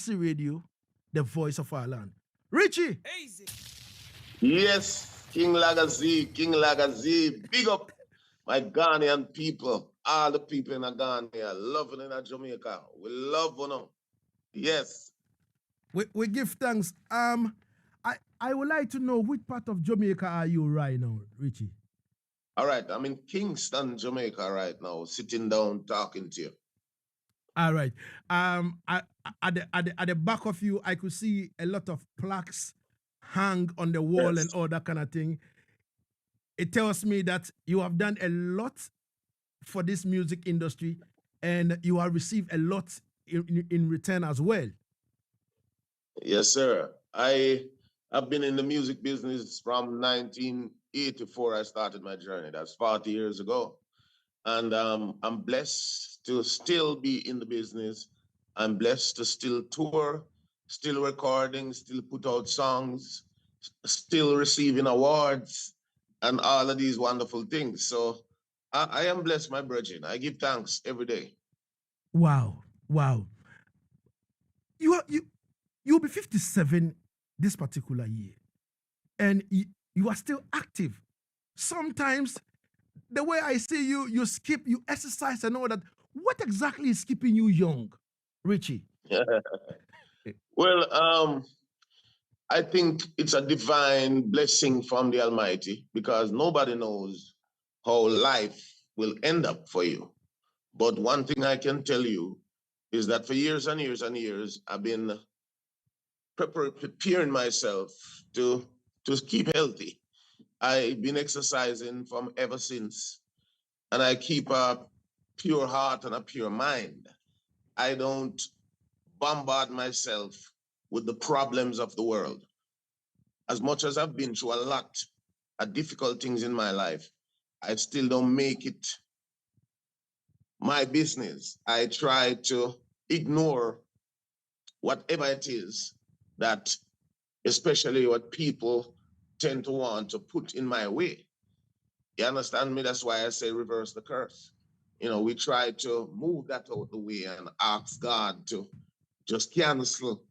Asaase Radio, the voice of our land. Richie! Easy. Yes, King Lagazee, big up my Ghanaian people, all the people in Ghana, loving in Jamaica. We love one. Yes. We give thanks. I would like to know which part of Jamaica are you right now, Richie? All right, I'm in Kingston, Jamaica right now, sitting down talking to you. All right. At the back of you, I could see a lot of plaques hang on the wall Yes. and all that kind of thing. It tells me that you have done a lot for this music industry and you have received a lot in return as well. Yes, sir. I have been in the music business from 1984. I started my journey. That's 40 years ago. And I'm blessed to still be in the business. I'm blessed to still tour, still recording, still put out songs, still receiving awards, and all of these wonderful things. So I am blessed, my brethren. I give thanks every day. Wow. You'll be 57 this particular year. And you are still active. Sometimes the way I see you, you skip, you exercise and all that. What exactly is keeping you young, Richie? Well, I think it's a divine blessing from the Almighty because nobody knows how life will end up for you. But one thing I can tell you is that for years and years and years, I've been preparing myself to keep healthy. I've been exercising from ever since, and I keep a pure heart and a pure mind. I don't bombard myself with the problems of the world. As much as I've been through a lot of difficult things in my life, I still don't make it my business. I try to ignore whatever it is that, especially what people tend to want to put in my way. You understand me? That's why I say reverse the curse. You know, we try to move that out the way and ask God to just cancel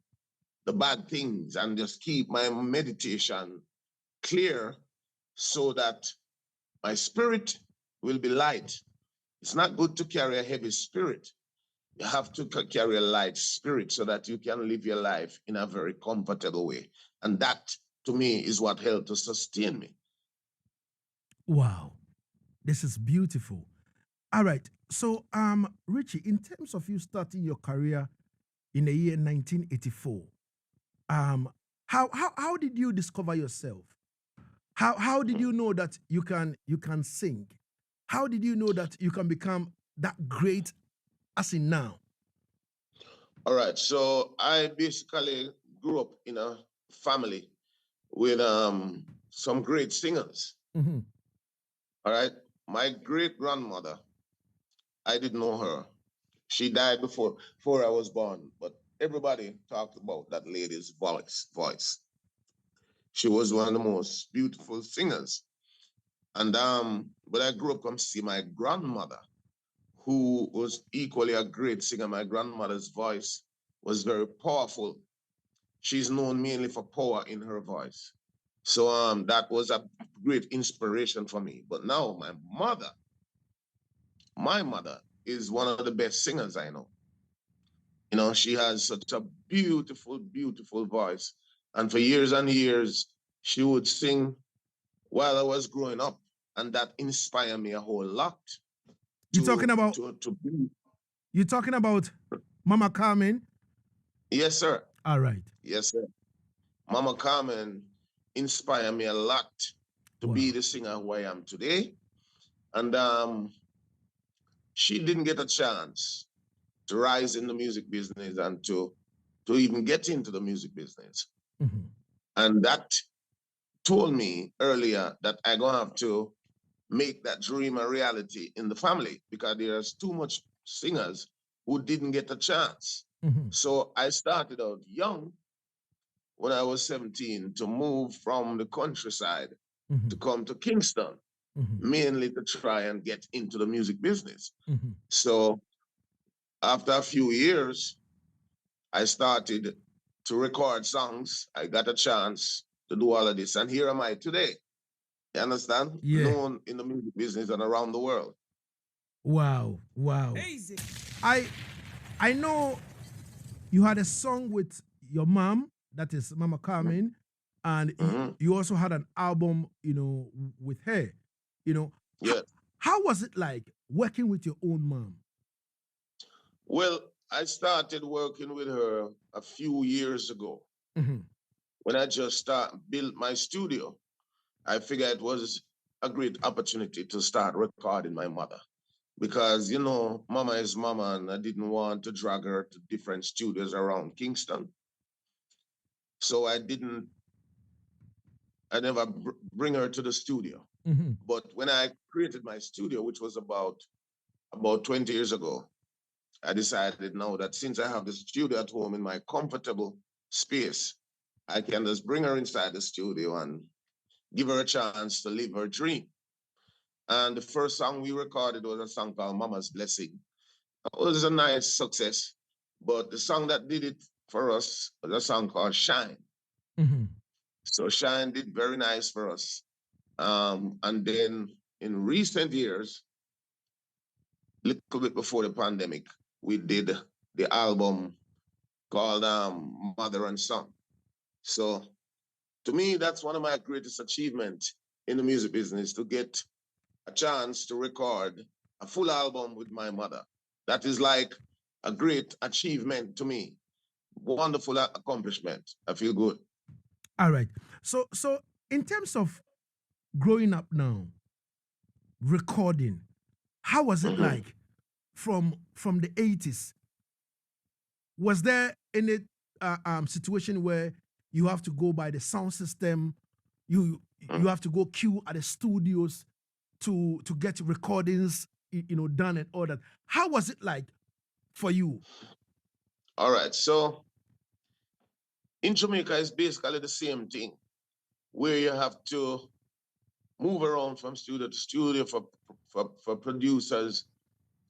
the bad things and just keep my meditation clear so that my spirit will be light. It's not good to carry a heavy spirit. You have to carry a light spirit so that you can live your life in a very comfortable way. And that, to me, is what helped to sustain me. Wow, this is beautiful. All right. So, Richie, in terms of you starting your career in the year 1984, how did you discover yourself? How did you know that you can sing? How did you know that you can become that great as in now? All right. So I basically grew up in a family with some great singers. Mm-hmm. All right. My great grandmother, I didn't know her. She died before I was born, but everybody talked about that lady's voice. She was one of the most beautiful singers. And but I grew up come see my grandmother, who was equally a great singer. My grandmother's voice was very powerful. She's known mainly for power in her voice. So that was a great inspiration for me. But now my mother is one of the best singers I know. You know, she has such a beautiful, beautiful voice. And for years and years, she would sing while I was growing up. And that inspired me a whole lot You talking about to be. you talking about Mama Carmen? Yes, sir. All right. Yes, sir. Mama Carmen inspired me a lot to be the singer who I am today. And she didn't get a chance to rise in the music business and to even get into the music business. Mm-hmm. And that told me earlier that I'm gonna have to make that dream a reality in the family because there's too much singers who didn't get a chance. Mm-hmm. So I started out young when I was 17 to move from the countryside Mm-hmm. to come to Kingston, Mm-hmm. mainly to try and get into the music business. Mm-hmm. So after a few years, I started to record songs. I got a chance to do all of this. And here am I today. You understand? Yeah. Known in the music business and around the world. Wow. Wow. Easy. I know you had a song with your mom, that is Mama Carmen, and you also had an album, with her. Yeah. How was it like working with your own mom? Well, I started working with her a few years ago. Mm-hmm. When I just built my studio, I figured it was a great opportunity to start recording my mother. Because, mama is mama, and I didn't want to drag her to different studios around Kingston. So I never bring her to the studio. Mm-hmm. But when I created my studio, which was about 20 years ago, I decided now that since I have the studio at home in my comfortable space, I can just bring her inside the studio and give her a chance to live her dream. And the first song we recorded was a song called Mama's Blessing. It was a nice success, but the song that did it for us was a song called Shine. Mm-hmm. So Shine did very nice for us. And then in recent years, little bit before the pandemic, we did the album called Mother and Son. So to me, that's one of my greatest achievements in the music business, to get a chance to record a full album with my mother. That is like a great achievement to me. Wonderful accomplishment. I feel good. All right. So in terms of growing up now, recording, how was it like from the 80s? Was there any situation where you have to go by the sound system, you have to go queue at the studios to get recordings done and all that? How was it like for you? All right. So in Jamaica, it's basically the same thing, where you have to move around from studio to studio for producers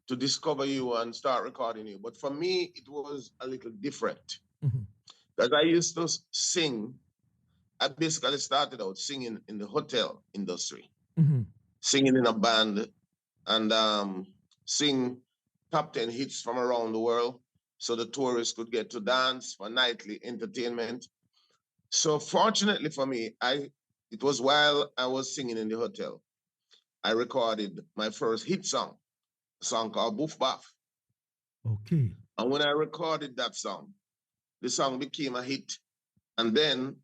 to discover you and start recording you. But for me, it was a little different. Because I used to sing. I basically started out singing in the hotel industry, singing in a band, and sing top 10 hits from around the world so the tourists could get to dance for nightly entertainment. So fortunately for me, it was while I was singing in the hotel, I recorded my first hit song, a song called Boof Baff. Okay. And when I recorded that song, the song became a hit. And then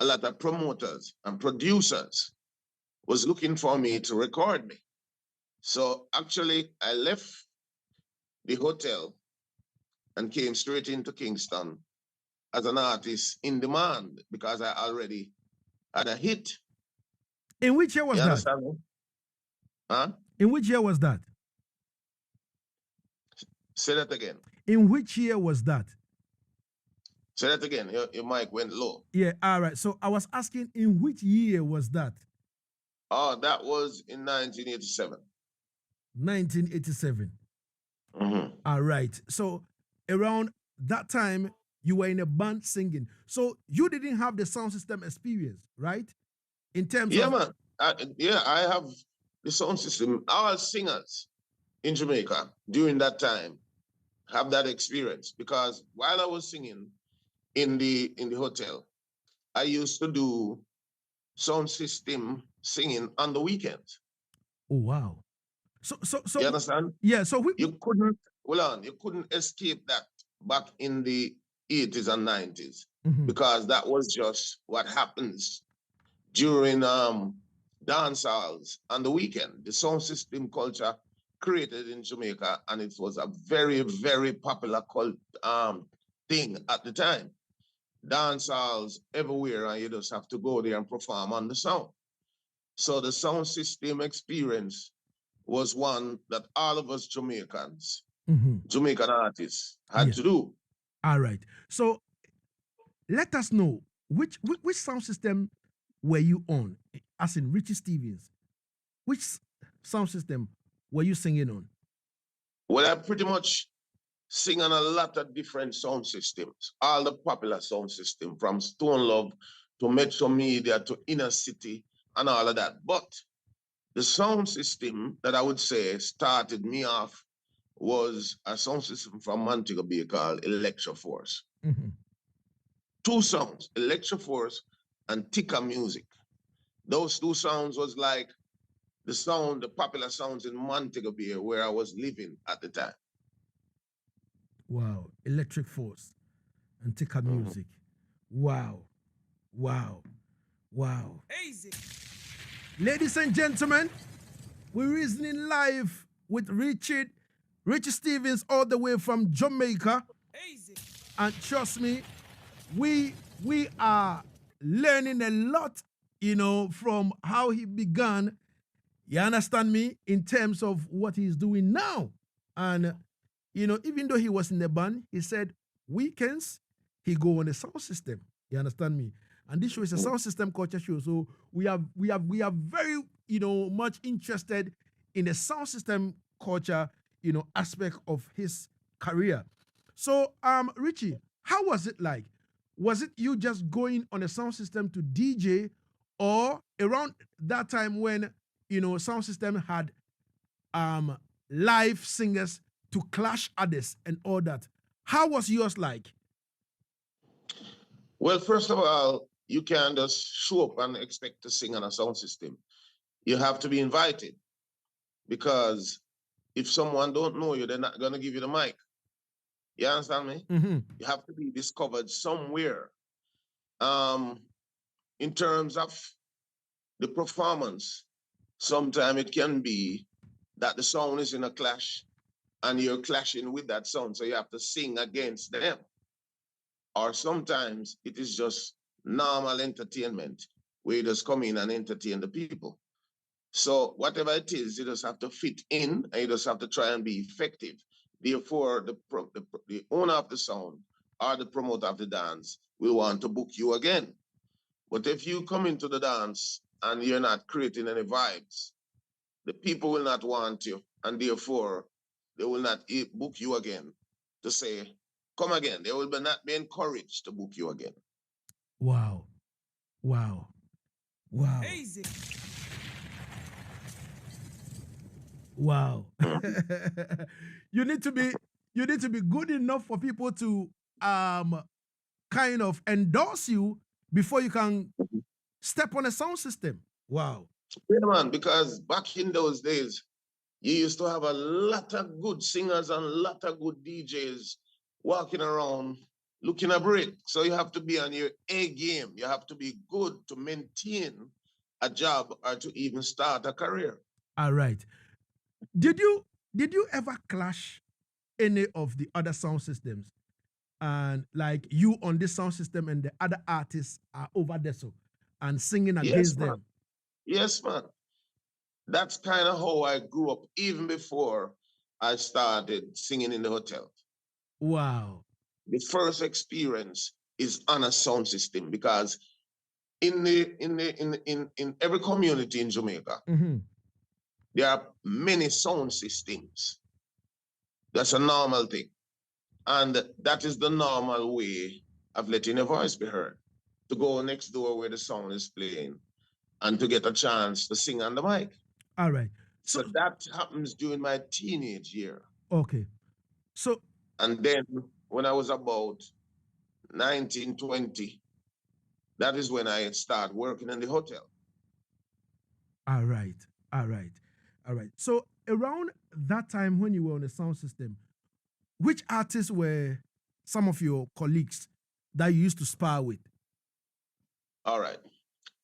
a lot of promoters and producers was looking for me to record me. So actually, I left the hotel and came straight into Kingston as an artist in demand because I already had a hit. In which year was You that? understand me? Huh? In which year was that? Say that again. In which year was that? Say that again. Your mic went low. Yeah, all right. So I was asking, in which year was that? Oh, that was in 1987. 1987. All right. So around that time, you were in a band singing. So you didn't have the sound system experience, right? In terms Yeah, of... man. I have the sound system. All singers in Jamaica during that time have that experience, because while I was singing in the hotel, I used to do sound system singing on the weekends. Oh, wow. So You understand? yeah, so You couldn't escape that back in the 80s and 90s, because that was just what happens during dance halls on the weekend. The sound system culture created in Jamaica, and it was a very, very popular thing at the time. Dance halls everywhere, and you just have to go there and perform on the sound. So the sound system experience was one that all of us Jamaicans, Jamaican artists, had to do. All right. So let us know which sound system were you on, as in Richie Stevens? Which sound system were you singing on? Well, I pretty much sing on a lot of different sound systems, all the popular sound system from Stone Love to Metro Media to Inner City and all of that. But the sound system that I would say started me off was a sound system from Montego Bay called Electro Force. Mm-hmm. Two sounds, Electro Force and Tika Music. Those two sounds was like the popular sounds in Montego Bay where I was living at the time. Wow. Electric Force and Tika Music. Wow. Wow. Wow. Easy. Ladies and gentlemen, we're reasoning live with Richie Stevens all the way from Jamaica. Easy. And trust me, we are learning a lot, from how he began. You understand me? In terms of what he's doing now. And, even though he was in the band, he said weekends, he go on a sound system. You understand me? And this show is a sound system culture show. So we are very, much interested in the sound system culture, aspect of his career. So, Richie, how was it like? Was it you just going on a sound system to DJ, or around that time when sound system had live singers to clash others and all that? How was yours like? Well, first of all, you can't just show up and expect to sing on a sound system. You have to be invited, because if someone don't know you, they're not gonna give you the mic. You understand me? Mm-hmm. You have to be discovered somewhere. In terms of the performance, sometimes it can be that the sound is in a clash and you're clashing with that sound, so you have to sing against them. Or sometimes it is just normal entertainment where you just come in and entertain the people. So whatever it is, you just have to fit in and you just have to try and be effective. Therefore, the owner of the sound or the promoter of the dance will want to book you again. But if you come into the dance and you're not creating any vibes, the people will not want you, and therefore they will not book you again to say, come again. They will not be encouraged to book you again. Wow. Wow. Wow. Easy. Wow. you need to be good enough for people to kind of endorse you before you can step on a sound system. Wow. Yeah, man, because back in those days, you used to have a lot of good singers and a lot of good DJs walking around looking a break. So you have to be on your A game. You have to be good to maintain a job or to even start a career. All right. Did you ever clash any of the other sound systems? And like you on this sound system and the other artists are over there and singing against them. Yes, man. That's kind of how I grew up, even before I started singing in the hotel. Wow. The first experience is on a sound system, because in every community in Jamaica, mm-hmm. there are many sound systems. That's a normal thing. And that is the normal way of letting your voice be heard. To go next door where the sound is playing and to get a chance to sing on the mic. All right. So that happens during my teenage year. Okay. So. And then when I was about 19, 20, that is when I started working in the hotel. All right. All right. All right. So around that time when you were on the sound system, which artists were some of your colleagues that you used to spar with? All right.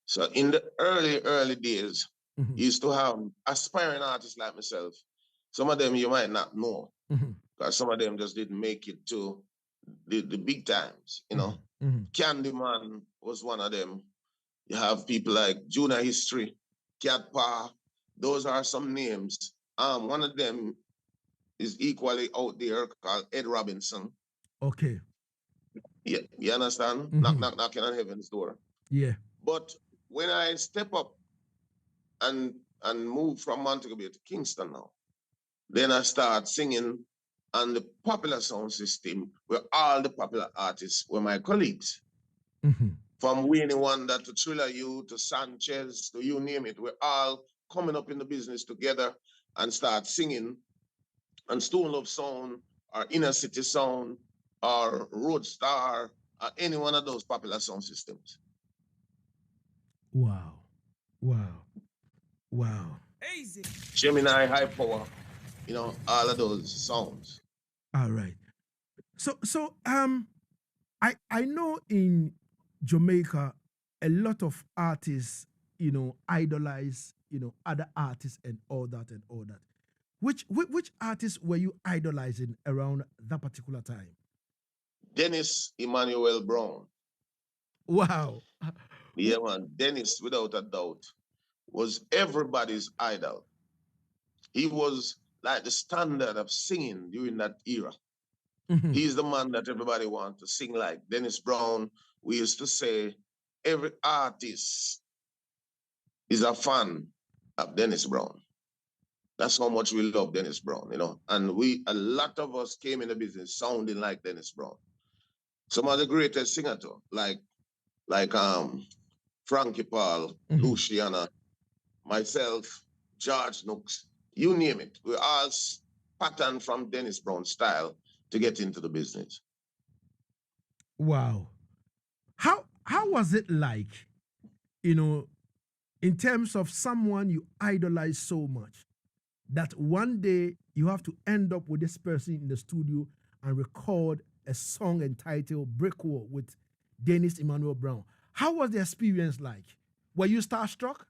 So in the early days, mm-hmm. you used to have aspiring artists like myself. Some of them you might not know, because some of them just didn't make it to the big times, you know. Mm-hmm. Candyman was one of them. You have people like Junior History, Cat Pa. Those are some names. One of them is equally out there called Ed Robinson. Okay. Yeah, you understand? Mm-hmm. Knocking on heaven's door. Yeah. But when I step up and move from Montego Bay to Kingston now, then I start singing and the popular sound system, where all the popular artists were my colleagues. Mhm. From Winnie Wonder to Thriller U to Sanchez to you name it, we're all coming up in the business together and start singing. And Stone Love Sound or Inner City Sound or Roadstar or any one of those popular sound systems. Wow. Wow. Wow. Gemini, High Power, all of those sounds. All right. So I know in Jamaica a lot of artists, idolize, other artists and all that and all that. Which artists were you idolizing around that particular time? Dennis Emmanuel Brown. Wow. Yeah, man. Dennis, without a doubt, was everybody's idol. He was like the standard of singing during that era. Mhm. He's the man that everybody wants to sing like. Dennis Brown, we used to say every artist is a fan of Dennis Brown. That's how much we love Dennis Brown. And a lot of us came in the business sounding like Dennis Brown. Some of the greatest singers too, like Frankie Paul, Mhm. Luciana, myself, George Nooks, you name it. We all patterned from Dennis Brown style to get into the business. Wow. How was it like, you know, in terms of someone you idolize so much that one day you have to end up with this person in the studio and record a song entitled Brick Wall with Dennis Emmanuel Brown? How was the experience like? Were you starstruck?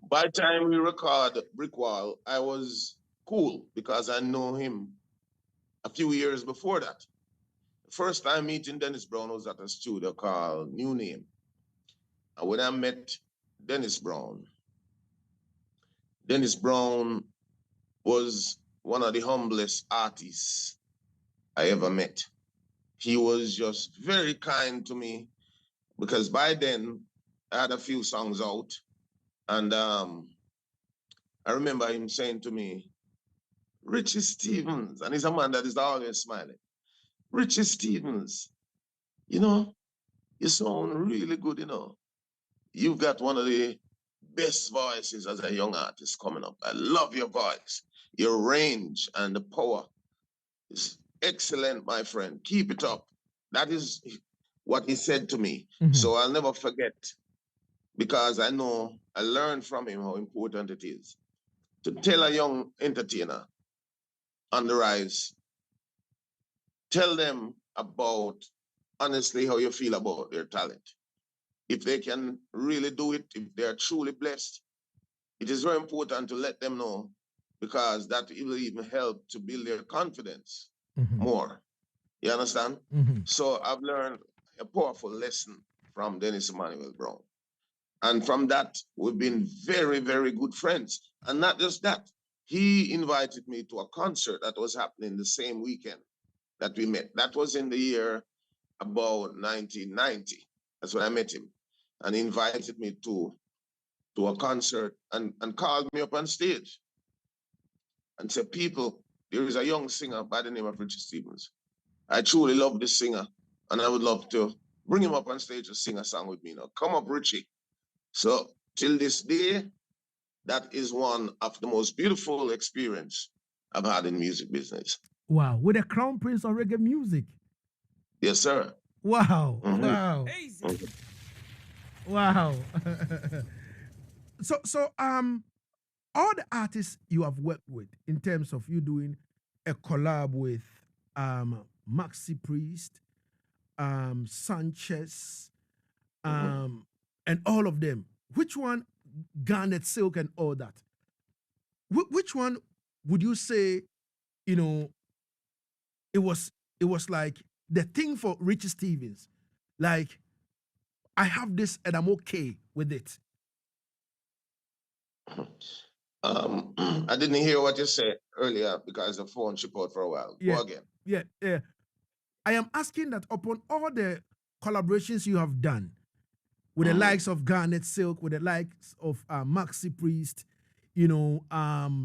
By the time we record Brick Wall, I was cool because I know him a few years before that. The first time meeting Dennis Brown was at a studio called New Name. And when I met Dennis Brown was one of the humblest artists I ever met. He was just very kind to me because by then I had a few songs out. And I remember him saying to me, Richie Stevens, and he's a man that is always smiling. Richie Stevens, you know, you sound really good. You've got one of the best voices as a young artist coming up. I love your voice. Your range and the power is excellent, my friend. Keep it up. That is what he said to me. Mhm. So I'll never forget because I know I learned from him how important it is to tell a young entertainer on the rise, tell them about honestly how you feel about their talent. If they can really do it, if they're truly blessed, it is very important to let them know because that will even help to build their confidence Mhm. more. You understand? Mhm. So I've learned a powerful lesson from Dennis Emmanuel Brown. And from that, we've been very, very good friends. And not just that, he invited me to a concert that was happening the same weekend that we met. That was in the year about 1990. That's when I met him. And he invited me to a concert and called me up on stage and said, people, there is a young singer by the name of Richie Stevens. I truly love this singer, and I would love to bring him up on stage to sing a song with me now. Come up, Richie. So till this day, that is one of the most beautiful experience I've had in music business. Wow. With the crown prince of reggae music. Yes, sir. Wow. Mhm. Wow. Mhm. Wow. So all the artists you have worked with in terms of you doing a collab with Maxi Priest, Sanchez, Mhm. and all of them, which one, Garnet Silk and all that, which one would you say, you know, it was like the thing for Richie Stevens? Like, I have this and I'm okay with it. I didn't hear what you said earlier because the phone shipped out for a while. Yeah, Go again. yeah. I am asking that upon all the collaborations you have done with the Mhm. likes of Garnet Silk, with the likes of Maxi Priest,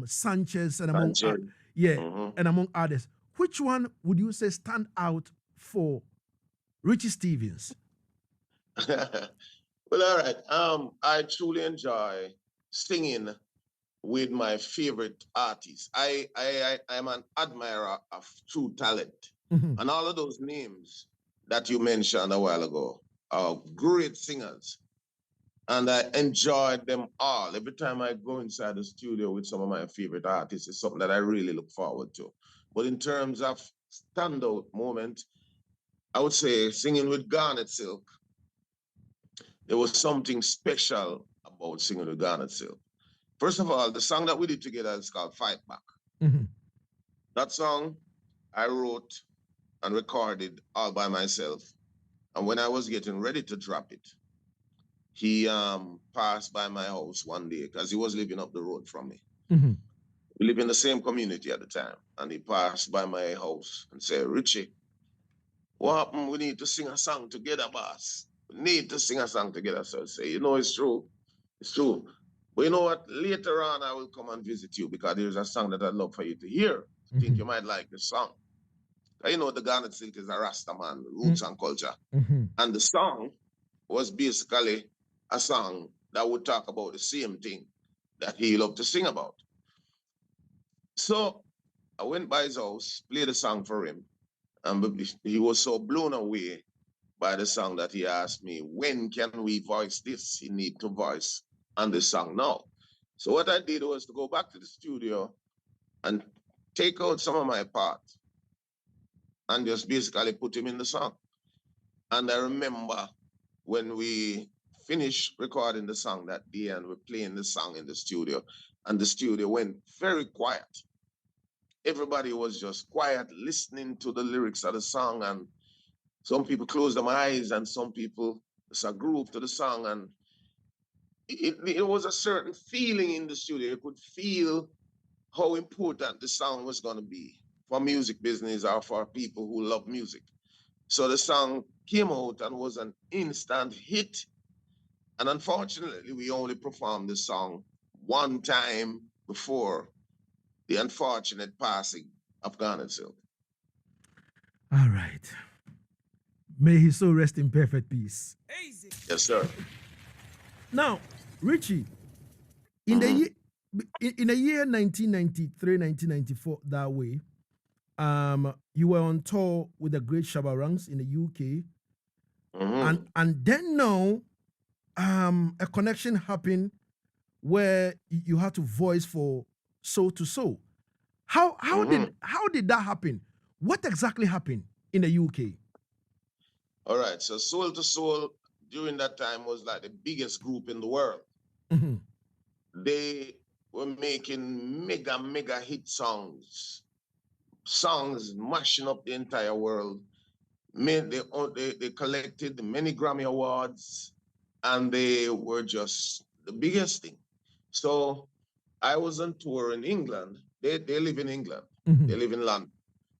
Sanchez, and among Sanchez. Yeah, Mm-hmm. and among others. Which one would you say stand out for Richie Stephens? Well, all right. I truly enjoy singing with my favorite artists. I'm an admirer of true talent. Mhm, And all of those names that you mentioned a while ago are great singers. And I enjoyed them all. Every time I go inside the studio with some of my favorite artists, it's something that I really look forward to. But in terms of standout moment, I would say singing with Garnet Silk, there was something special about singing with Garnet Silk. First of all, the song that we did together is called Fight Back. mhm, That song I wrote and recorded all by myself. And when I was getting ready to drop it, he passed by my house one day because he was living up the road from me. mhm. We live in the same community at the time. And he passed by my house and said, Richie, what happened? We need to sing a song together, boss. We need to sing a song together. So I say, it's true. It's true. But you know what? Later on, I will come and visit you because there's a song that I'd love for you to hear. I think you might like the song. You know, the Garnet Silk is a Rasta man, roots and culture. Mhm. And the song was basically a song that would talk about the same thing that he loved to sing about. So I went by his house, played the song for him, and he was so blown away by the song that he asked me, when can we voice this? He need to voice on the song now. So what I did was to go back to the studio and take out some of my parts and just basically put him in the song. And I remember when we finished recording the song that day and we're playing the song in the studio, and the studio went very quiet. Everybody was just quiet, listening to the lyrics of the song, and some people closed their eyes, and some people just a groove to the song, and it was a certain feeling in the studio. You could feel how important the song was going to be for music business or for people who love music. So the song came out and was an instant hit. And unfortunately, we only performed the song one time before the unfortunate passing of Garnet Silk. All right. May his soul rest in perfect peace. Yes, sir. Now, Richie, in the Mm-hmm. year in the year 1993, 1994, that way, you were on tour with the Great Shabarangs in the UK, Mm-hmm. and then now, a connection happened where you had to voice for Soul to Soul. Mm-hmm. How did that happen? What exactly happened in the UK? All right. So Soul to Soul during that time was like the biggest group in the world. Mhm, They were making mega, mega hit songs mashing up the entire world. They collected many Grammy Awards, and they were just the biggest thing. So I was on tour in England. They live in England. mhm, They live in London.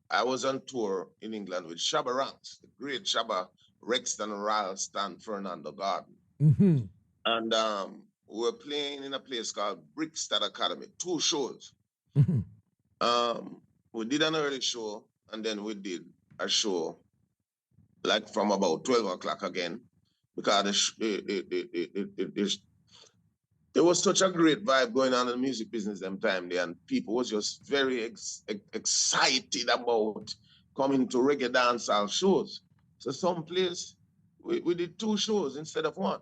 I was on tour in England with Shabba Ranks, the great Shabba, Rexton Ralston, Fernando Garden. mhm, And we were playing in a place called Brickstead Academy, two shows. mhm. Um, we did an early show, and then we did a show like from about 12 o'clock again, because there was such a great vibe going on in the music business them time there, and people was just very excited about coming to reggae dancehall shows. So some place we did two shows instead of one.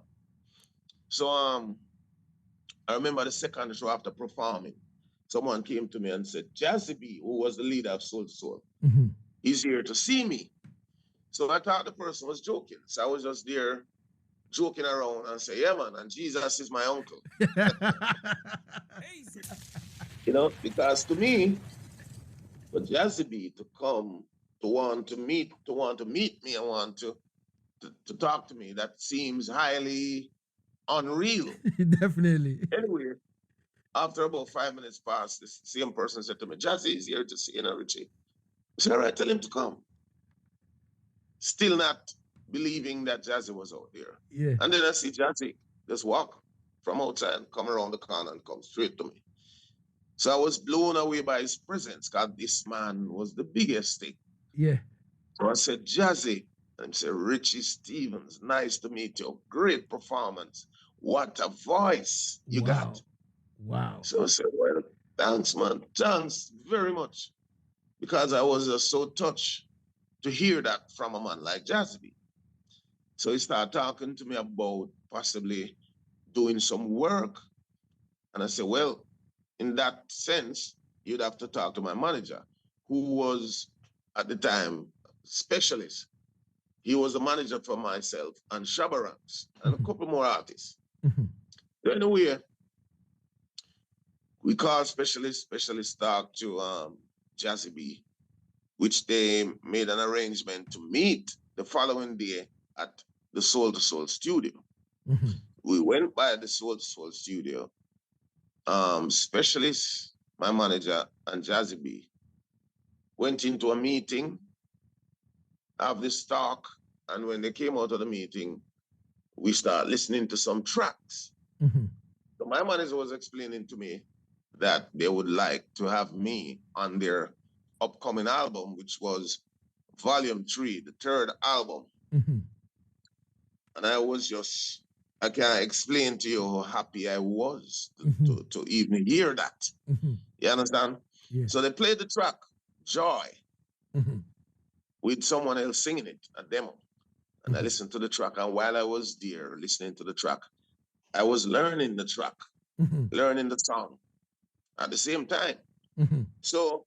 So I remember the second show after performing, someone came to me and said, Jazzy B, who was the leader of Soul to Soul, Mhm. he's here to see me. So I thought the person was joking. So I was just there joking around and say, yeah, man, and Jesus is my uncle. Because to me, for Jazzy B to come to want to meet me and want to talk to me, that seems highly unreal. Definitely. Anyway, after about 5 minutes passed, the same person said to me, Jazzy is here to see you, Richie. I said, all right, tell him to come. Still not believing that Jazzy was out there. Yeah. And then I see Jazzy just walk from outside, come around the corner and come straight to me. So I was blown away by his presence because this man was the biggest thing. Yeah. So I said, Jazzy. And he said, Richie Stevens, nice to meet you. Great performance. What a voice you got. Wow. Wow. So I said, well, thanks, man. Thanks very much. Because I was so touched to hear that from a man like Jazzy. So he started talking to me about possibly doing some work. And I said, well, in that sense, you'd have to talk to my manager, who was at the time specialist. He was the manager for myself and Shabaranks and a couple more artists. So anyway, we called specialist talked to Jazzy B, which they made an arrangement to meet the following day at the Soul to Soul studio. We went by the Soul to Soul studio. Specialist, my manager, and Jazzy B went into a meeting, have this talk, and when they came out of the meeting, we start listening to some tracks. So my manager was explaining to me that they would like to have me on their upcoming album, which was Volume 3, the third album. And I was just, I can't explain to you how happy I was to even hear that. You understand? Yeah. So they played the track, Joy, with someone else singing it, a demo. And I listened to the track. And while I was there listening to the track, I was learning the track, learning the song at the same time. So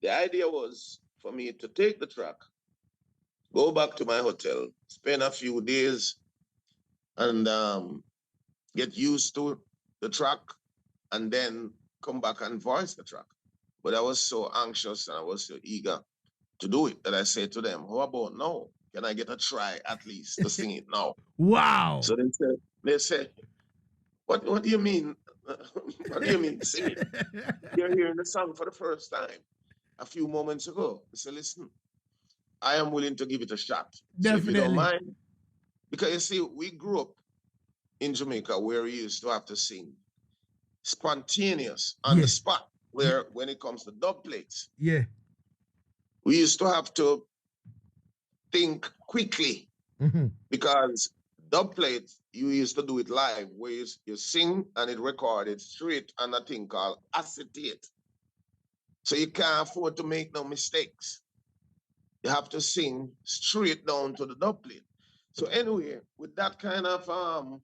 the idea was for me to take the track, go back to my hotel, spend a few days, and get used to the track, and then come back and voice the track. But I was so anxious and I was so eager to do it that I said to them, how about now? Can I get a try at least to sing it now? Wow. So they said, what do you mean? What do you mean sing it? You're hearing the song for the first time a few moments ago. I said, listen, I am willing to give it a shot. So if you don't mind, because you see, we grew up in Jamaica where we used to have to sing spontaneous on the spot, where when it comes to dub plates, we used to have to think quickly because dub plates, you used to do it live, where you sing and it recorded straight on a thing called acetate. So you can't afford to make no mistakes. You have to sing straight down to the dub plate. So anyway, with that kind of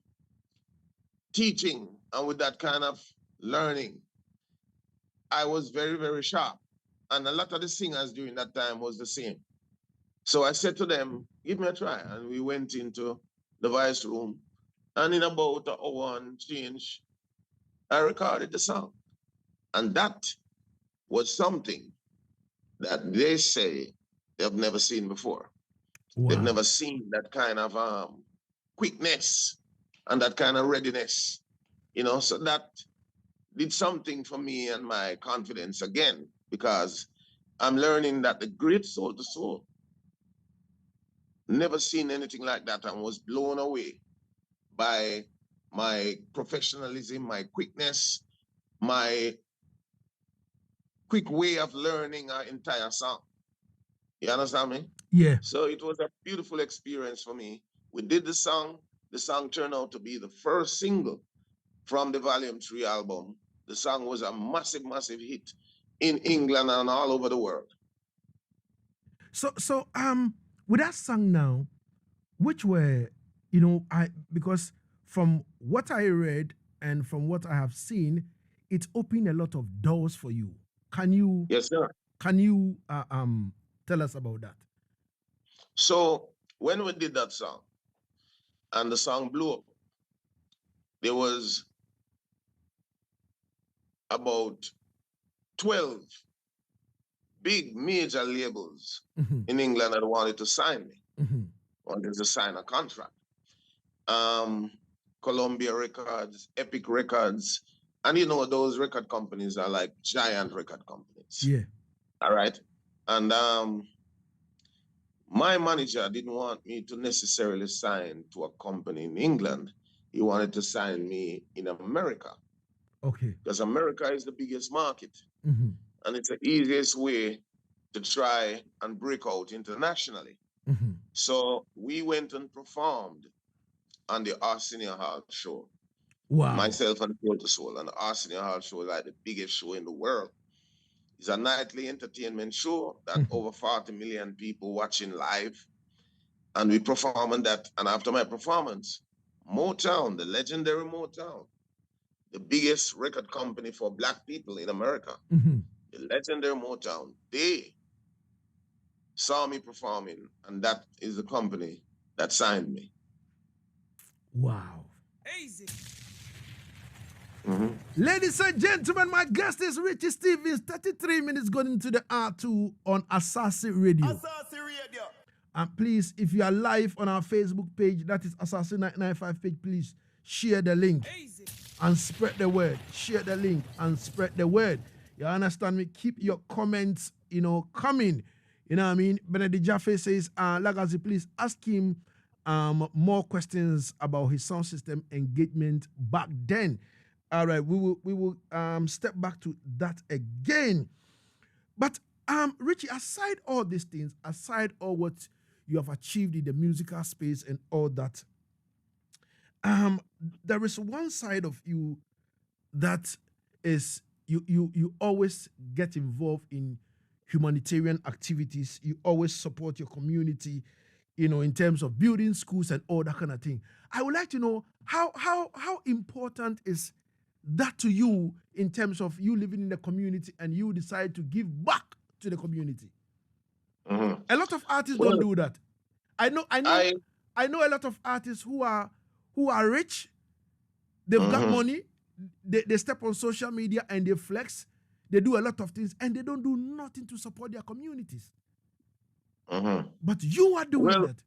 teaching and with that kind of learning, I was very, very sharp. And a lot of the singers during that time was the same. So I said to them, give me a try. And we went into the voice room. And in about an hour and change, I recorded the song. And that was something that they say they've never seen before. Wow. They've never seen that kind of quickness and that kind of readiness, so that did something for me and my confidence again, because I'm learning that the great Soul to Soul, never seen anything like that, and was blown away by my professionalism, my quickness, my quick way of learning our entire song. You understand me? Yeah. So it was a beautiful experience for me. We did the song. The song turned out to be the first single from the Volume 3 album. The song was a massive, massive hit in England and all over the world. So with that song now, which were, because from what I read and from what I have seen, it's opened a lot of doors for you. Can you? Yes, sir. Can you tell us about that? So when we did that song, and the song blew up, there was about 12 big major labels in England that wanted to sign me, wanted to sign a contract. Columbia Records, Epic Records, and those record companies are like giant record companies. Yeah. All right. And my manager didn't want me to necessarily sign to a company in England. He wanted to sign me in America. Okay. because America is the biggest market, Mm-hmm. and it's the easiest way to try and break out internationally. Mm-hmm. So we went and performed on the Arsenio Hall show, Wow. myself and Pure to Soul. And the Arsenio Hall show is like the biggest show in the world. It's a nightly entertainment show that Mm-hmm. over 40 million people watching live. And we perform on that. And after my performance, Motown, the legendary Motown, the biggest record company for black people in America, Mm-hmm. the legendary Motown, they saw me performing, and that is the company that signed me. Wow. Easy. Mhm. Ladies and gentlemen, my guest is Richie Stevens. 33 minutes going into the R2 on Asaase Radio. Asaase Radio. And please, if you are live on our Facebook page, that is Asaase 995 page, please share the link Easy. and spread the word. Share the link and spread the word. You understand me? Keep your comments, coming. You know what I mean? Benedict Jaffe says, Lagazee, please ask him more questions about his sound system engagement back then. All right, we will step back to that again. But Richie, aside all these things, aside all what you have achieved in the musical space and all that, there is one side of you that is you always get involved in humanitarian activities. You always support your community, in terms of building schools and all that kind of thing. I would like to know how important is that to you in terms of you living in the community and you decide to give back to the community. Mhm. A lot of artists don't Well, do that. I know I a lot of artists who are rich, they've got mhm, money, they step on social media and they flex, they do a lot of things and they don't do nothing to support their communities. mhm. But you are doing Well, that.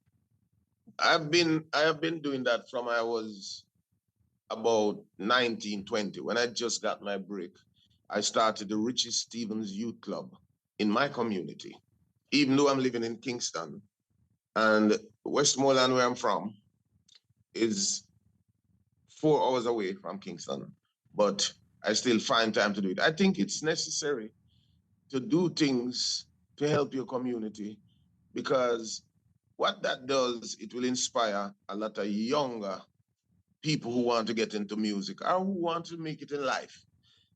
I have been doing that from I was about 19, 20. When I just got my break, I started the Richie Stevens Youth Club in my community. Even though I'm living in Kingston and Westmoreland, where I'm from, is 4 hours away from Kingston, but I still find time to do it. I think it's necessary to do things to help your community because what that does, it will inspire a lot of younger people who want to get into music or who want to make it in life.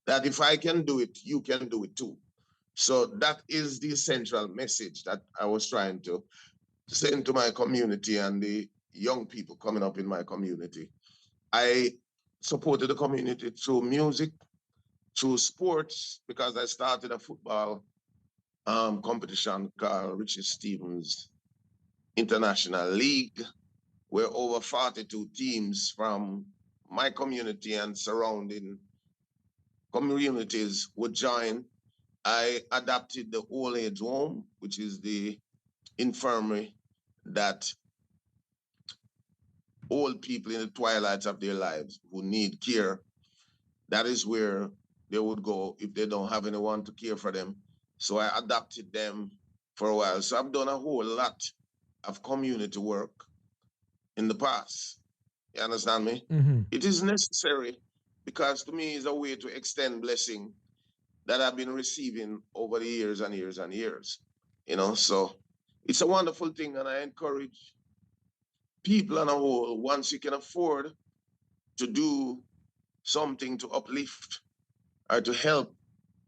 That if I can do it, you can do it too. So that is the central message that I was trying to send to my community and the young people coming up in my community. I supported the community through music, through sports, because I started a football competition called Richie Stevens International League, where over 42 teams from my community and surrounding communities would join. I adapted the old age home, which is the infirmary that old people in the twilight of their lives who need care, that is where they would go if they don't have anyone to care for them. So I adopted them for a while. So I've done a whole lot of community work in the past. You understand me? Mm-hmm. It is necessary because to me it's a way to extend blessing that I've been receiving over the years and years and years. So it's a wonderful thing, and I encourage people on a whole, once you can afford to do something to uplift or to help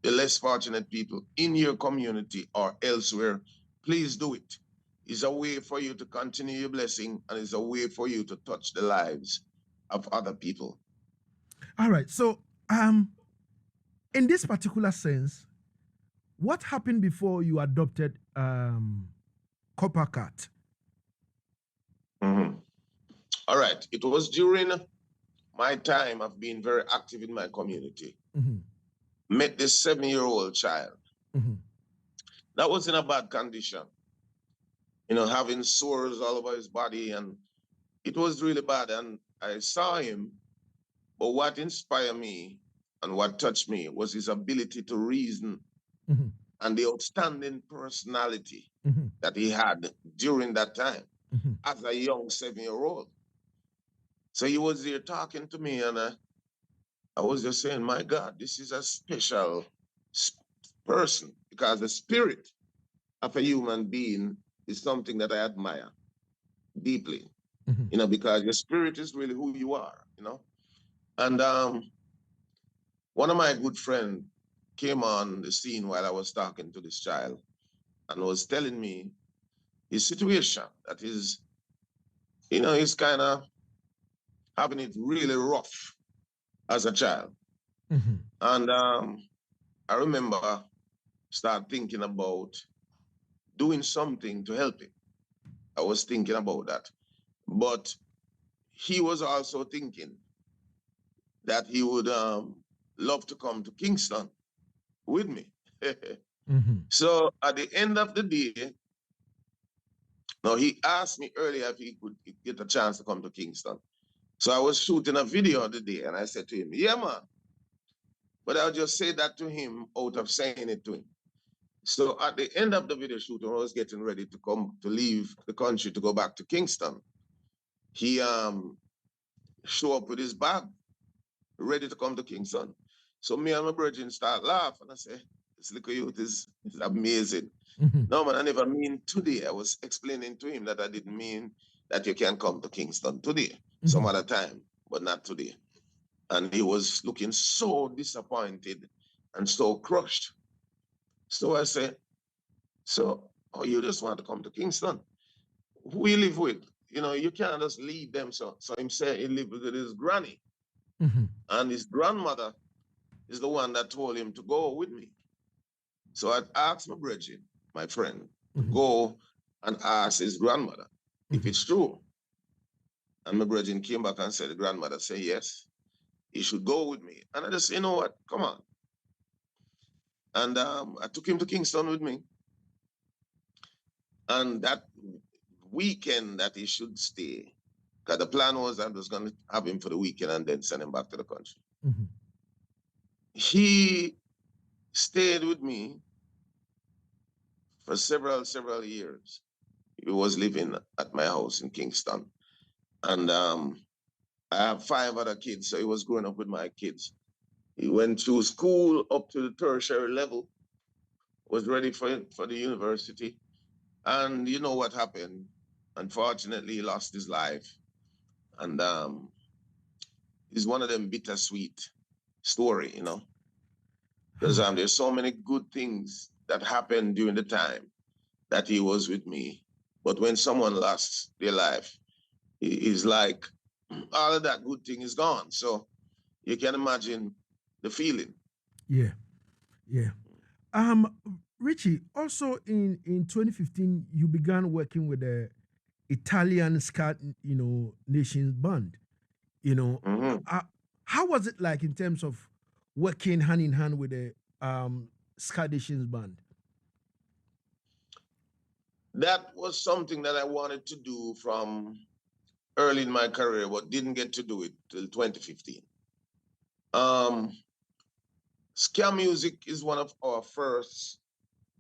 the less fortunate people in your community or elsewhere, please do it. It's a way for you to continue your blessing and it's a way for you to touch the lives of other people. All right. So in this particular sense, what happened before you adopted Copper Cat? Mhm. All right. It was during my time of being very active in my community. Mm-hmm. Met this 7-year-old child Mm-hmm. that was in a bad condition, having sores all over his body, and it was really bad. And I saw him, but what inspired me and what touched me was his ability to reason Mm-hmm. and the outstanding personality Mm-hmm. that he had during that time Mm-hmm. as a young 7-year-old. So he was there talking to me, and I was just saying, my God, this is a special s- person because the spirit of a human being is something that I admire deeply, Mhm. because your spirit is really who you are. And one of my good friends came on the scene while I was talking to this child and was telling me his situation that he's kind of having it really rough as a child. Mhm. And I remember start thinking about doing something to help him. I was thinking about that. But he was also thinking that he would love to come to Kingston with me. Mhm. So at the end of the day, now he asked me earlier if he could get a chance to come to Kingston. So I was shooting a video the day and I said to him, yeah, man. But I'll just say that to him out of saying it to him. So at the end of the video shoot, when I was getting ready to come to leave the country to go back to Kingston, he show up with his bag, ready to come to Kingston. So me and my brethren start laughing. I say, this little youth is amazing. Mhm. No, man, I never mean today. I was explaining to him that I didn't mean that you can come to Kingston today, some Mhm. other time, but not today. And he was looking so disappointed and so crushed. So I said, so, oh, you just want to come to Kingston? Who you live with? You can't just leave them. So him say he live with his granny. Mhm. And his grandmother is the one that told him to go with me. So I asked my brethren, my friend, to Mhm. go and ask his grandmother if Mhm. it's true. And my brethren came back and said, the grandmother said, yes, he should go with me. And I just said, you know what? Come on. And I took him to Kingston with me. And that weekend that he should stay, because the plan was I was going to have him for the weekend and then send him back to the country. Mhm. He stayed with me for several years. He was living at my house in Kingston. And I have 5 other kids, so he was growing up with my kids. He went through school up to the tertiary level, was ready for the university. And you know what happened? Unfortunately, he lost his life. And it's one of them bittersweet story. Because there's so many good things that happened during the time that he was with me. But when someone lost their life, it's like all of that good thing is gone. So you can imagine the feeling. Yeah. Yeah. Um, Richie, also in 2015, you began working with the Italian ska, nations band. You know, Mhm. uh, how was it like in terms of working hand in hand with the ska nations band? That was something that I wanted to do from early in my career, but didn't get to do it till 2015. Um, Ska music is one of our first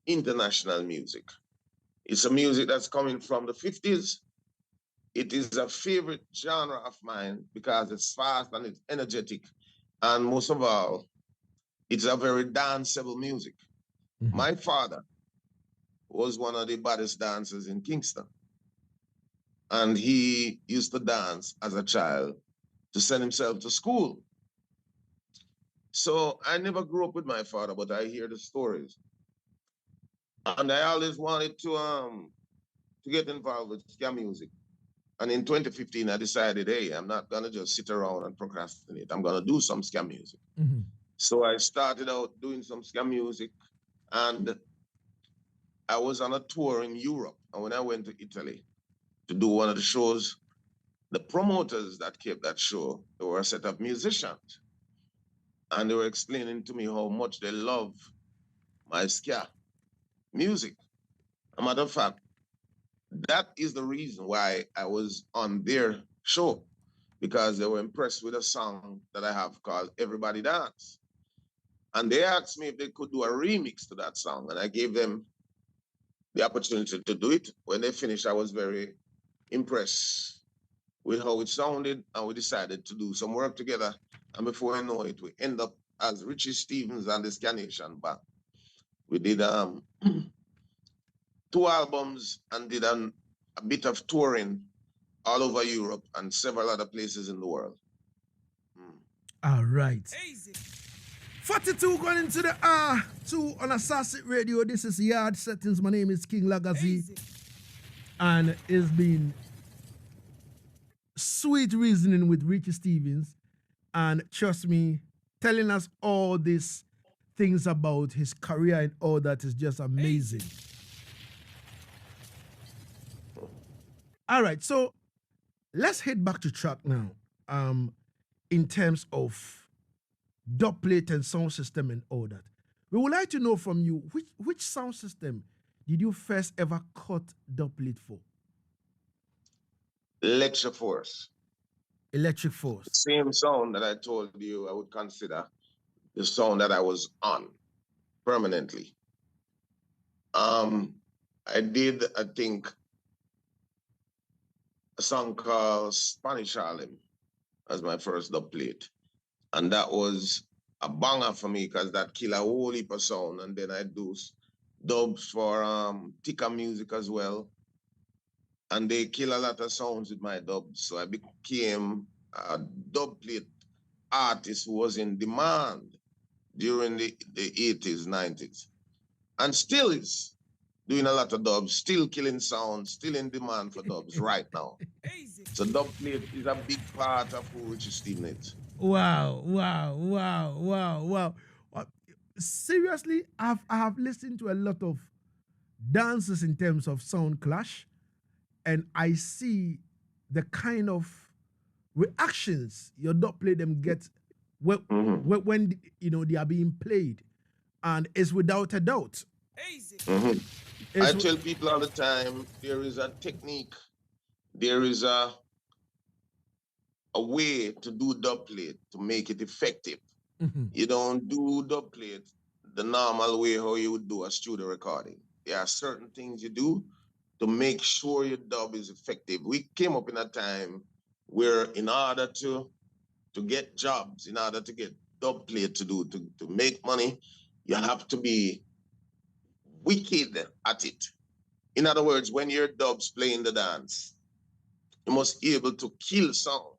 international music. It's a music that's coming from the 50s. It is a favorite genre of mine because it's fast and it's energetic. And most of all, it's a very danceable music. Mhm. My father was one of the baddest dancers in Kingston. And he used to dance as a child to send himself to school. So I never grew up with my father, but I hear the stories. And I always wanted to get involved with ska music. And in 2015, I decided, hey, I'm not gonna just sit around and procrastinate. I'm gonna do some ska music. Mhm. So I started out doing some ska music, and I was on a tour in Europe. And when I went to Italy to do one of the shows, the promoters that kept that show, they were a set of musicians, and they were explaining to me how much they love my ska music. A matter of fact, that is the reason why I was on their show, because they were impressed with a song that I have called Everybody Dance. And they asked me if they could do a remix to that song. And I gave them the opportunity to do it. When they finished, I was very impressed with how it sounded, and we decided to do some work together. And before I know it, we end up as Richie Stevens and the Scanation Band. We did two albums and did a bit of touring all over Europe and several other places in the world. All right. Easy. 42 going into the R2 on Asaase Radio. This is Yaad Settingz. My name is King Lagazee. And it's been sweet reasoning with Richie Stevens. And trust me, telling us all these things about his career and all that is just amazing. All right, so let's head back to track now. In terms of dubplate and sound system and all that, we would like to know from you which sound system did you first ever cut dubplate for? Electric Force. Electric Force. The same sound that I told you I would consider the sound that I was on permanently. I did, I think, a song called Spanish Harlem as my first dubplate. And that was a banger for me because that killed a whole heap of sound. And then I do dubs for Tika Music as well. And they kill a lot of sounds with my dubs. So I became a dubplate artist who was in demand during the 80s, 90s. And still is doing a lot of dubs, still killing sounds, still in demand for dubs right now. So dubplate is a big part of who Richie Stevens is. Wow. Seriously, I have listened to a lot of dances in terms of sound clash, and I see the kind of reactions your dubplate them get when they are being played, and it's without a doubt. I tell people all the time, there is a technique, there is a way to do dubplate to make it effective. You don't do dubplate the normal way how you would do a studio recording. There are certain things you do to make sure your dub is effective. We came up in a time where in order to get jobs, in order to get dubplate to make money, you have to be wicked at it. In other words, when your dub's playing the dance, you must be able to kill sound.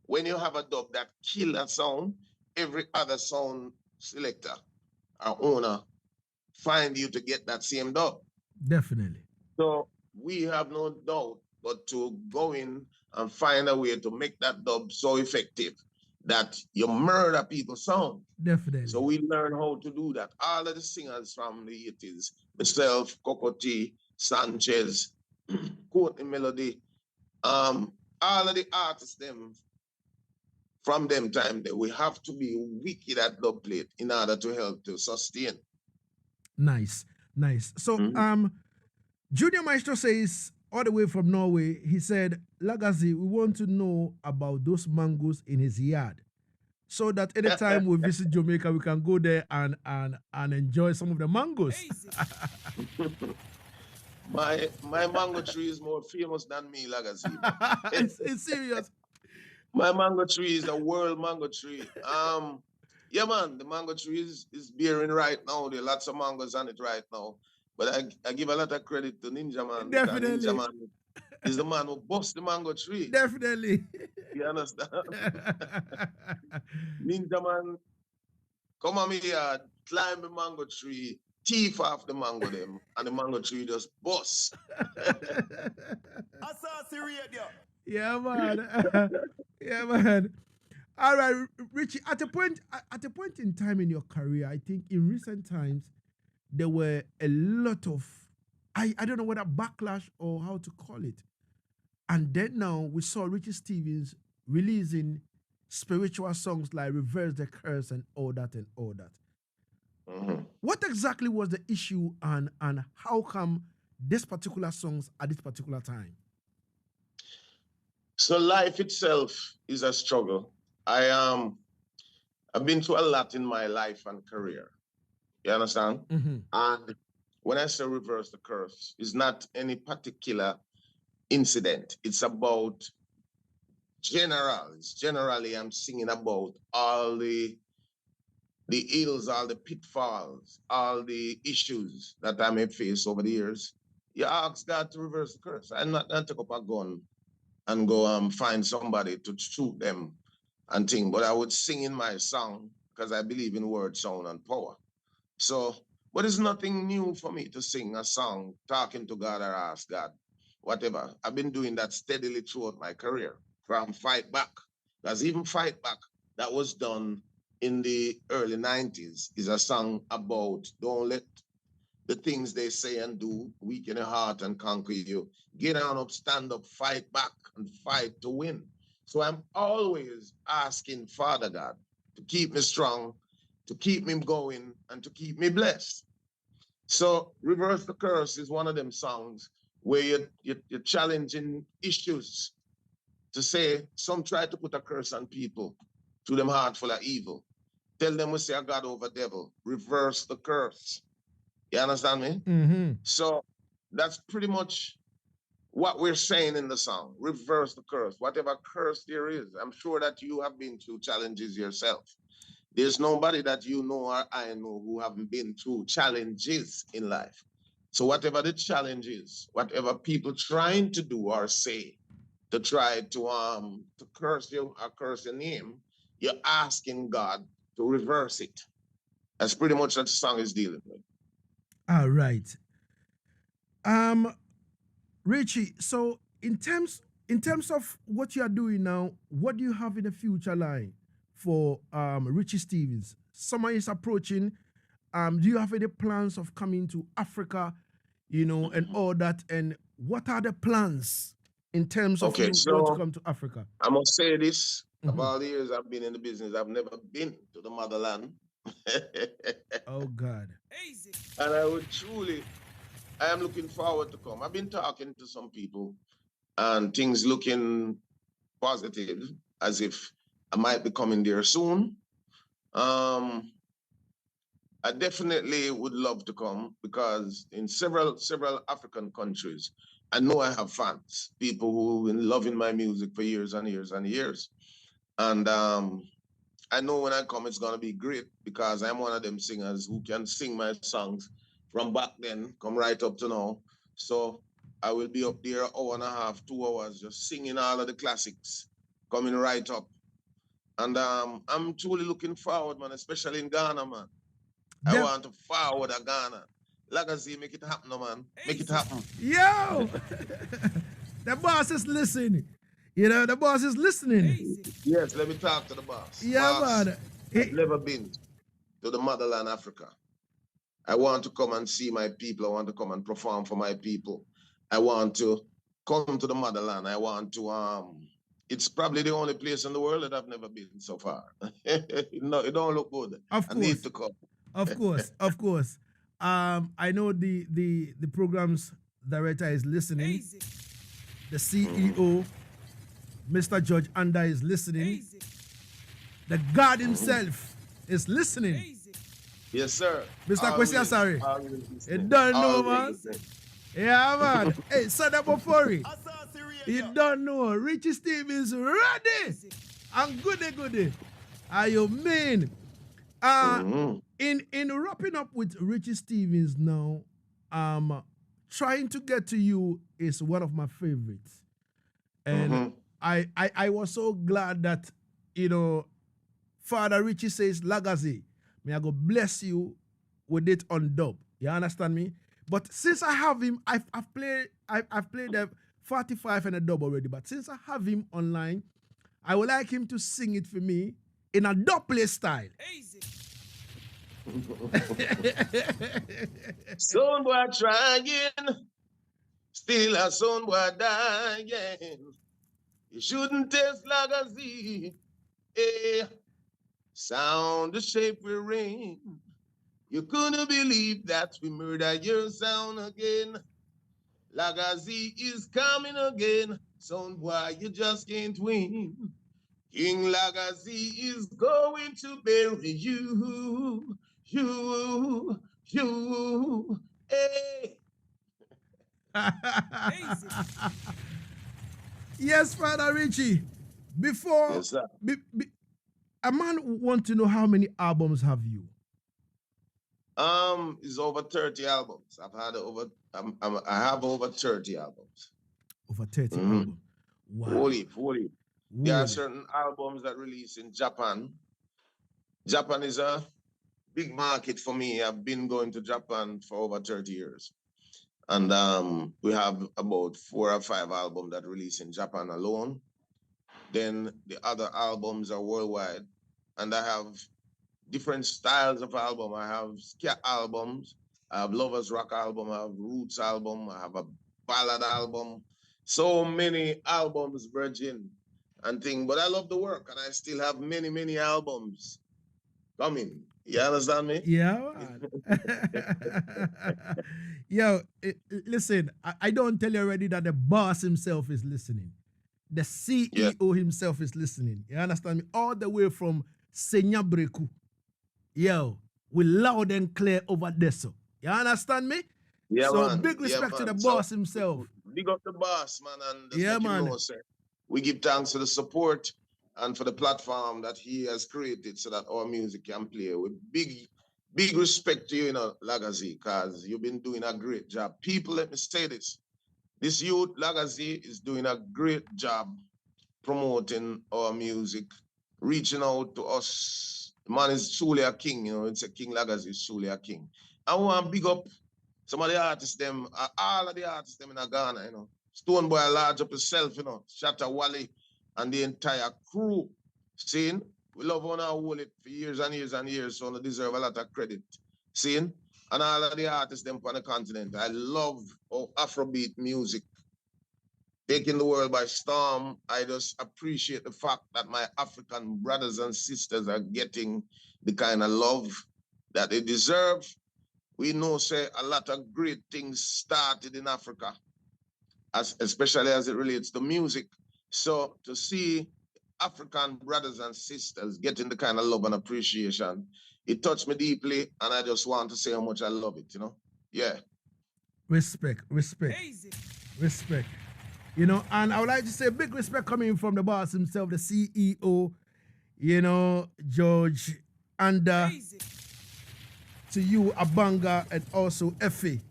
When you have a dub that kill that sound, every other sound selector or owner find you to get that same dub. Definitely. So we have no doubt but to go in and find a way to make that dub so effective that you murder people's sound. Definitely. So we learn how to do that. All of the singers from the 80s, myself, Cocotti, Sanchez, Courtney Melody, all of the artists them from them time that we have to be wicked at dubplate in order to help to sustain. Nice. So Junior Maestro says, all the way from Norway, he said, Lagazee, we want to know about those mangoes in his yard, so that anytime we visit Jamaica, we can go there and enjoy some of the mangoes. My mango tree is more famous than me, Lagazee. It's serious. My mango tree is a world mango tree. Yeah, man, the mango tree is bearing right now. There are lots of mangoes on it right now. But I give a lot of credit to Ninja Man. Definitely. Ninja Man is the man who bust the mango tree. Definitely. You understand? Ninja Man, come on me yard, climb the mango tree, thief off the mango them, and the mango tree just bust. Asaase Radio. Yeah, man. Yeah, man. All right, Richie. At a point in time in your career, I think in recent times there were a lot of I don't know whether backlash or how to call it. And then now we saw Richie Stevens releasing spiritual songs like "Reverse the Curse" and all that. What exactly was the issue, and how come this particular songs at this particular time? So life itself is a struggle. I've been through a lot in my life and career. You understand? And when I say reverse the curse, it's not any particular incident. It's about Generally, I'm singing about all the ills, all the pitfalls, all the issues that I may face over the years. You ask God to reverse the curse. I'm not gonna take up a gun and go find somebody to shoot them and thing, but I would sing in my song because I believe in word, sound, and power. So, but it's nothing new for me to sing a song, talking to God or ask God, whatever. I've been doing that steadily throughout my career. From Fight Back, because even Fight Back, that was done in the early 90s, is a song about don't let the things they say and do weaken your heart and conquer you. Get on up, stand up, fight back, and fight to win. So I'm always asking Father God to keep me strong, to keep me going, and to keep me blessed. So Reverse the Curse is one of them songs where you're challenging issues to say some try to put a curse on people to them heart full of evil. Tell them we say a God over devil. Reverse the curse. You understand me? Mm-hmm. So that's pretty much what we're saying in the song. Reverse the curse. Whatever curse there is, I'm sure that you have been through challenges yourself. There's nobody that you know or I know who haven't been through challenges in life. So whatever the challenge is, whatever people trying to do or say to try to curse you or curse your name, you're asking God to reverse it. That's pretty much what the song is dealing with. All right. Um, Richie, so in terms of what you are doing now, what do you have in the future line for Richie Stephens? Summer is approaching. Do you have any plans of coming to Africa, and all that? And what are the plans in terms of Okay, you want to so come to Africa? I must say this. Of Mhm. all the years I've been in the business, I've never been to the motherland. Oh God. And I am looking forward to come. I've been talking to some people and things looking positive as if I might be coming there soon. Um, I definitely would love to come because in several African countries, I know I have fans, people who've been loving my music for years and years and years. And I know when I come, it's gonna be great because I'm one of them singers who can sing my songs from back then, come right up to now. So I will be up there an hour and a half, 2 hours, just singing all of the classics, coming right up. And I'm truly looking forward, man, especially in Ghana, man. I Def- want to forward a Ghana. Lagazee, make it happen, man. Make it happen. Yo, the boss is listening. The boss is listening. Yes, let me talk to the boss. Yeah, Boss, man. I've never been to the motherland, Africa. I want to come and see my people. I want to come and perform for my people. I want to come to the motherland. I want to it's probably the only place in the world that I've never been so far. No, it don't look good. Of I need course, to come. of course, of course. I know the program's director is listening. The CEO, Mr. George Anda, is listening. The God himself is listening. Yes, sir. Mr. Kwesi Asare. Always You listening. don't know, Always man. listening. Yeah, man. Hey, Sada Bofori. You don't know. Richie Stephens ready. And goody. Are you mean? Mhm. In wrapping up with Richie Stephens now, trying to get to you is one of my favorites. And Mhm. I was so glad that, Father Richie says, Lagazee, may I go bless you with it on dub. You understand me? But since I have him, I've played the 45 and a dub already. But since I have him online, I would like him to sing it for me in a dub play style. Son boy trying, still a son boy dying. You shouldn't taste Lagazee. Eh, sound the shape we ring. You couldn't believe that we murdered your sound again. Lagazee is coming again. Son boy, you just can't win. King Lagazee is going to bury you. You. Hey. Yes, Father Richie. Before, Yes, sir. a man want to know how many albums have you? It's over 30 albums. I have over 30 albums. Over 30 Mm-hmm. albums. Wow. Holy. There are Holy. certain albums that release in Japan. Japan is a big market for me. I've been going to Japan for over 30 years. And we have about 4 or 5 albums that release in Japan alone. Then the other albums are worldwide. And I have different styles of album. I have ska albums, I have lovers rock album, I have roots album, I have a ballad album. So many albums, Virgin and thing. But I love the work and I still have many albums coming. You understand me? Yeah, Yo, listen, I don't tell you already that the boss himself is listening. The CEO himself is listening. You understand me? All the way from Senyabreku. Yo, we loud and clear over there, so. You understand me? Yeah, so man. big respect to the boss himself. Big up the boss, man, and just Yeah, make him man. know, sir. We give thanks for the support and for the platform that he has created so that our music can play. With big respect to you, Lagazee, because you've been doing a great job. People, let me say this. This youth, Lagazee, is doing a great job promoting our music, reaching out to us. The man is truly a king, it's a King Lagazee is truly a king. I want to big up some of the artists, them, all of the artists, them in Ghana, Stone Boy large up himself, Shatta Wally and the entire crew. Seeing, we love on our hold it for years and years and years, so they deserve a lot of credit. Seeing, and all of the artists, them on the continent. I love Afrobeat music taking the world by storm. I just appreciate the fact that my African brothers and sisters are getting the kind of love that they deserve. We know, say, a lot of great things started in Africa, especially as it relates to music. So to see African brothers and sisters getting the kind of love and appreciation, it touched me deeply, and I just want to say how much I love it, Yeah. Respect. And I would like to say big respect coming from the boss himself, the CEO, George, and to you, Abanga, and also Effie.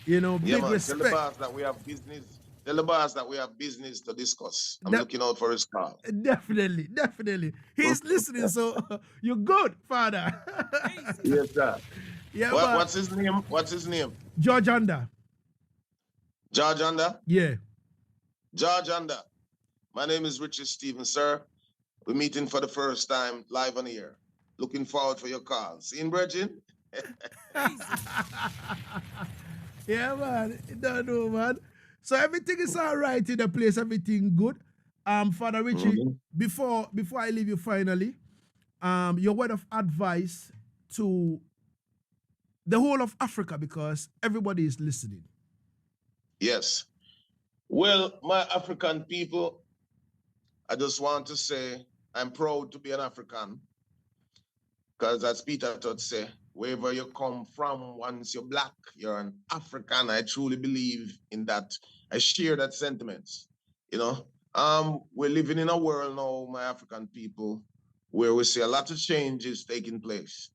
Big respect. Tell the boss that we have business. Tell the boss that we have business to discuss. I'm looking out for his call. Definitely. He's listening, so you're good, Father. Yes, sir. Yeah, what's his name? George Under. George Under? Yeah. George Under. My name is Richie Stevens, sir. We're meeting for the first time live on air. Looking forward for your call. Seeing Virgin? Yeah, man. Don't know, man. So everything is all right in the place. Everything good. Father Richie, before I leave you finally, your word of advice to the whole of Africa, because everybody is listening. Yes. Well, my African people, I just want to say I'm proud to be an African. Because as Peter Todd say, wherever you come from, once you're black, you're an African. I truly believe in that. I share that sentiment. We're living in a world now, my African people, where we see a lot of changes taking place.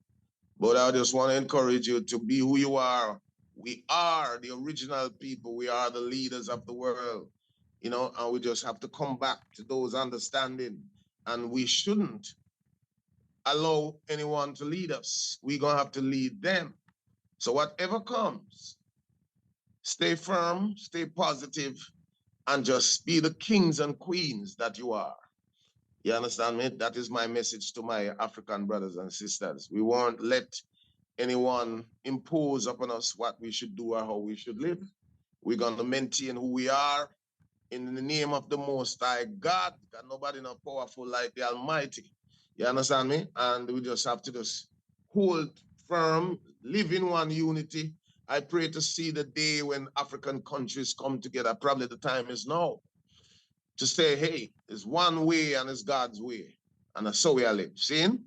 But I just want to encourage you to be who you are. We are the original people. We are the leaders of the world, and we just have to come back to those understanding. And we shouldn't allow anyone to lead us. We're going to have to lead them. So whatever comes, stay firm, stay positive, and just be the kings and queens that you are. You understand me? That is my message to my African brothers and sisters. We won't let anyone impose upon us what we should do or how we should live. We're going to maintain who we are in the name of the Most High God, because nobody not powerful like the Almighty. You understand me? And we just have to just hold firm, live in one unity. I pray to see the day when African countries come together. Probably the time is now to say, hey, there's one way and it's God's way. And that's how we are live. Seeing?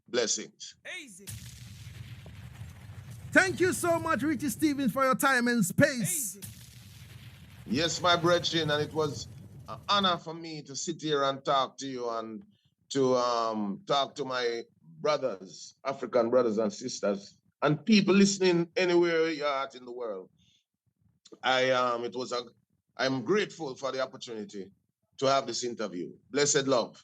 Blessings. Easy. Thank you so much, Richie Stevens, for your time and space. Yes, my brethren, and it was honor for me to sit here and talk to you and to talk to my brothers, African brothers and sisters, and people listening anywhere you're at in the world. I'm grateful for the opportunity to have this interview. Blessed love.